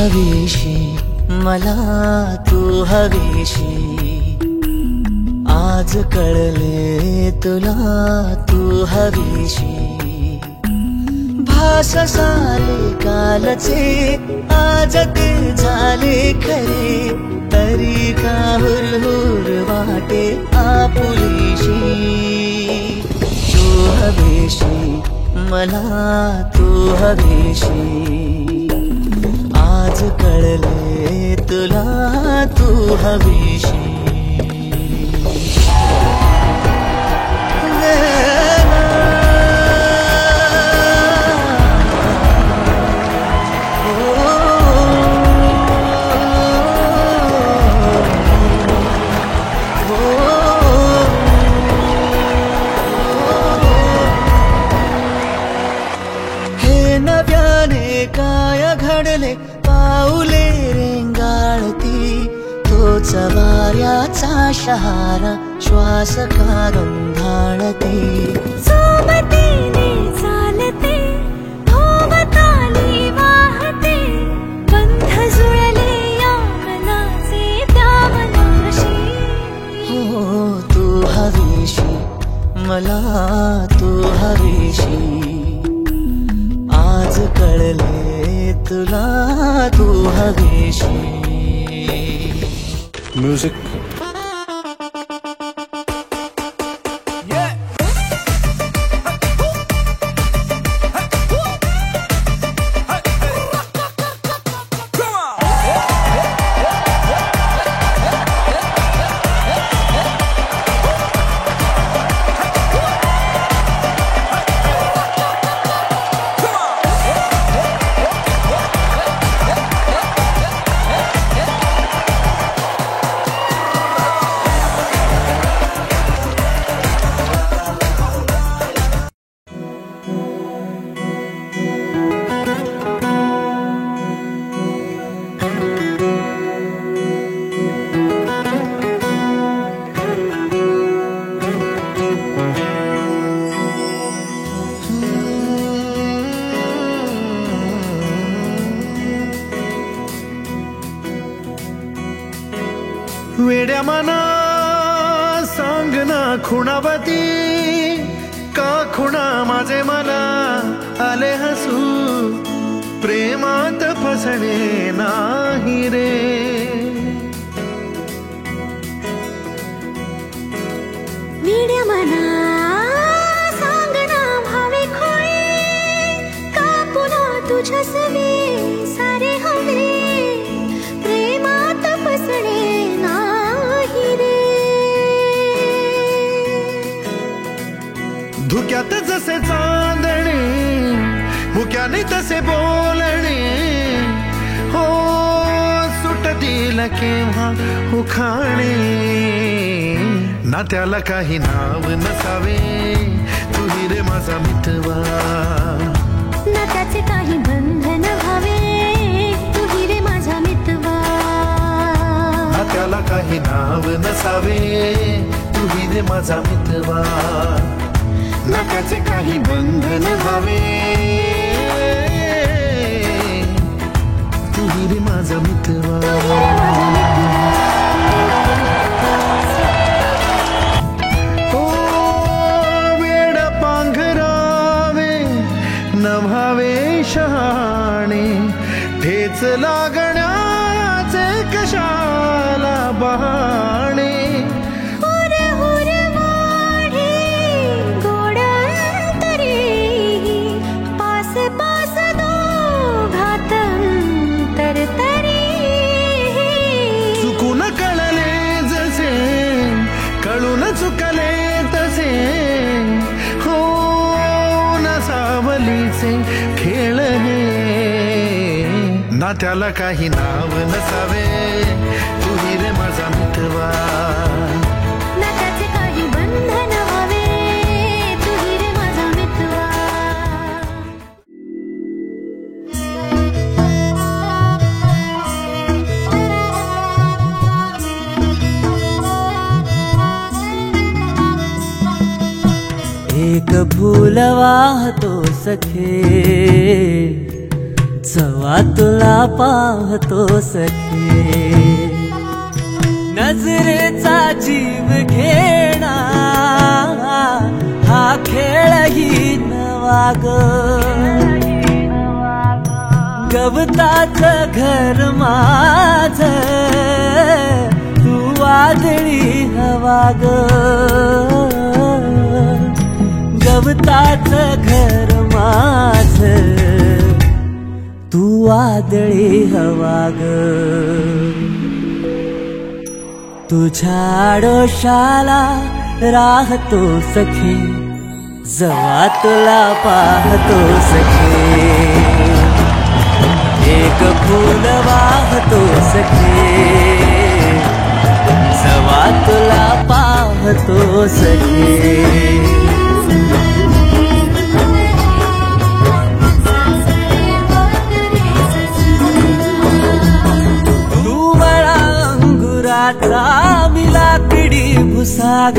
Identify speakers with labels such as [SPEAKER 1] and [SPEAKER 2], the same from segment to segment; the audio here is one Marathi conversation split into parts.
[SPEAKER 1] हवीशी मला तू हवीशी, आज कळले तुला तू हवीशी। भास सारे कालचे आज ते झाले खरे, तरी का हुरहुर वाटे आपुलीशी। तू हवीशी मला तू हवीशी, आज कळले तुला तू हवीशी। काय घडले पाऊले रेंगाळती, तोच वाऱ्याचा शहारा श्वास का गंधाळते।
[SPEAKER 2] सोबतीने चालते भोवताली वाहते, बंध जुळले या मनाचे त्या मनाशी।
[SPEAKER 1] हो तू हवीशी मला तू हवीशी, आज कळले तुला तू हवीशी।
[SPEAKER 3] म्यूजिक
[SPEAKER 4] वेड्या मना सांगना खुणावती, का खुणा माझे मला आले हसू, प्रेमात फसणे नाही रे।
[SPEAKER 2] वेड्या मना सांगना भावे खोळे, का पुन्हा तुझ्या सवे सारे हवे, प्रेमात फसणे
[SPEAKER 4] धुक्यात जसे चांदणे मुक्याने तसे बोलणे, हो सुटतील केव्हा उखाणे। ना त्याला काही नाव नसावे, तू ही रे माझा मितवा,
[SPEAKER 2] ना त्याचे काही बंधन व्हावे, तू ही रे माझा मितवा।
[SPEAKER 4] ना त्याला काही नाव नसावे, तू ही रे माझा मितवा, ना त्याचे काही बंधन व्हावे, तू ही रे माझा मितवा। ओ वेड पांघरावे न व्हावे शहाणे, ठेच लागण्याचे कशाला बहाणे। चुकून कळले जसे कळून चुकले तसे, हो ना सावलीचे खेळ हे, ना त्याला काही नाव नसावे, तू ही रे माझा मितवा,
[SPEAKER 2] ना त्याचे काही बंधन व्हावे, तू ही रे माझा मितवा।
[SPEAKER 1] एक फूल वाहतो सखे, जेव्हा तुला पाहतो सखे, नजरेचा जीव घेणा हा खेळही नवा ग. गवताचं घर माझं तू वादळी हवा ग. गवताचं घर माझं तू वादळी हवा ग. तुझ्या आडोशाला राहतो सखे, जेव्हा तुला पाहतो सखे. एक फूल वाहतो सखे, जेव्हा तुला पाहतो सखे. मी लाकडी भुसाग,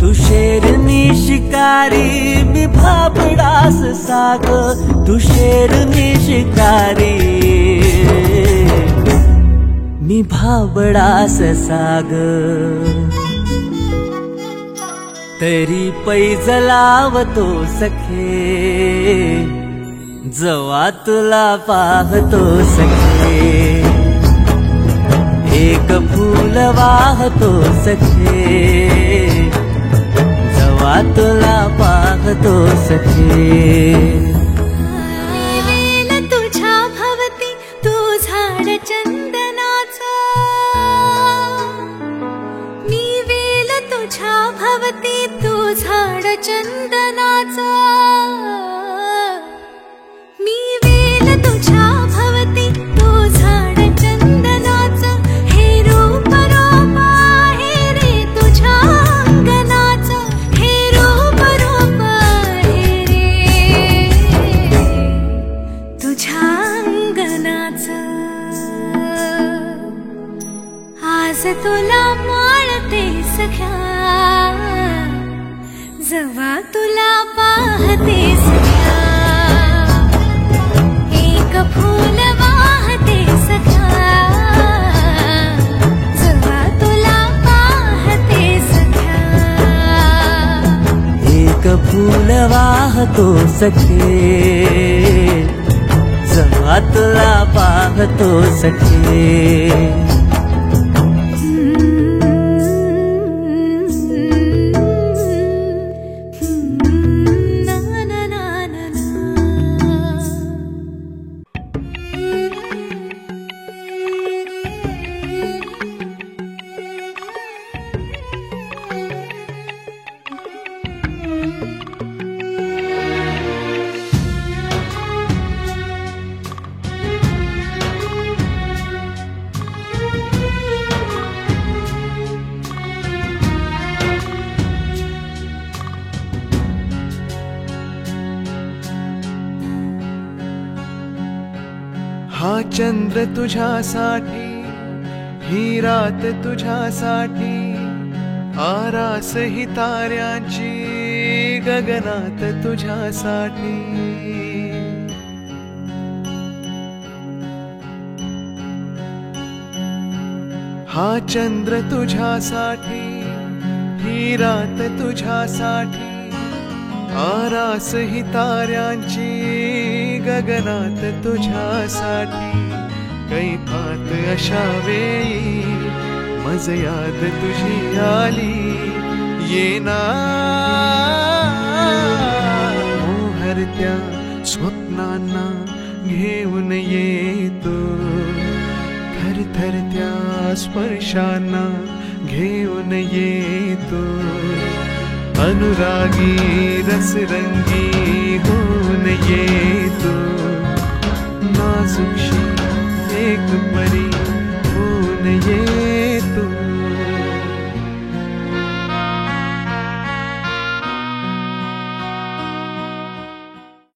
[SPEAKER 1] तू शेरनी शिकारी, मी भाबडास साग. तू शेरनी शिकारी, मी भाबडास साग. तरी पैज लावतो सखे, जेव्हा तुला पाहतो सखे. एक फूल वाहतो सखे, जेव्हा तुला पाहतो सखे.
[SPEAKER 2] वेल तुझ्या भवती तू झाड चंदनाचा, मी वेल तुझ्या भवती तू झाड चंदनाचा. मी वेल तुझ्या भवती तू झाड चंदनाचा. आज तुला माळते सख्या, जेव्हा तुला पाहते सख्या. एक फूल वाहते सख्या, जेव्हा तुला पाहते सख्या.
[SPEAKER 1] एक फूल वाहतो सखे, जेव्हा तुला पाहतो सखे.
[SPEAKER 4] हा चंद्र तुझ्यासाठी, ही रात तुझ्यासाठी. आरास ही ताऱ्यांची गगनात तुझ्यासाठी. हा चंद्र तुझ्यासाठी, ही रात तुझ्यासाठी. आरास ही ताऱ्यांची गगनात तुझ्यासाठी. कैफात अशा वेळी मज याद तुझी आली. येना मोहरत्या स्वप्नांना घेऊन येतो. थरथरत्या स्पर्शांना घेऊन येतो. अनुरागी रसरंगी होऊन येतो. नाजुकशी एक परी होऊन येतो.